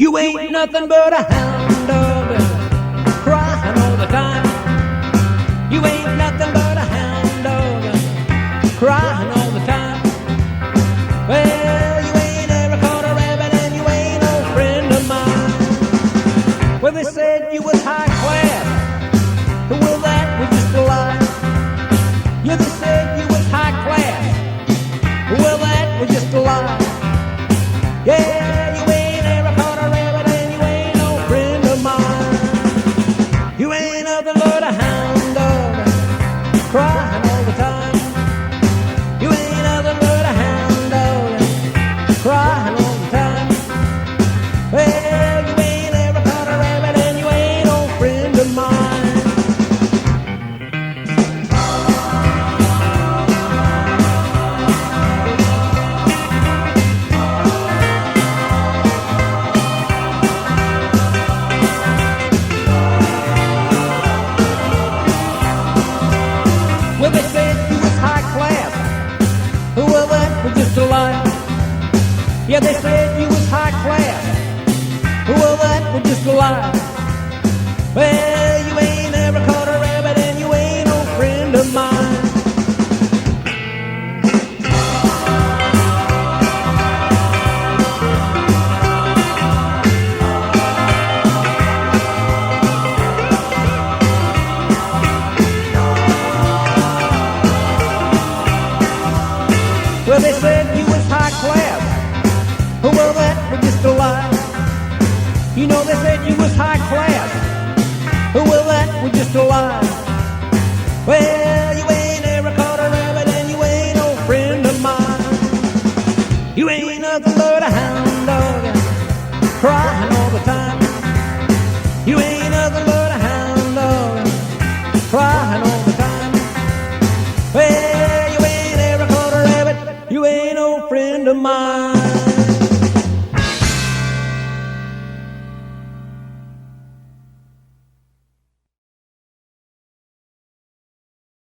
You ain't nothing but a hound dog, crying all the time. You ain't nothing but a hound dog, crying all the time. Well, you ain't ever caught a rabbit and you ain't no friend of mine. Well, they said you was high class. Well, that was just a lie. Yeah, they said you was high class. Well, that was just a lie. Yeah, you ain't ever caught a rabbit and you ain't no friend of mine. You ain't nothing but a hound dog, crying all the time. You ain't nothing but a hound dog, crying all the time. Well, you ain't ever caught a rabbit and you ain't no friend of mine. Well, they said you was high class. Well, that was just a lie. Yeah, they said you was high class. Well, that was just a lie. Well, you ain't ever caught a rabbit and you ain't no friend of mine. Well, they said you was high class. Well, that was just a lie. You know, they said you was high class. Well, that was just a lie. Well, you ain't ever caught a rabbit and you ain't no friend of mine. You ain't nothing but a hound dog, crying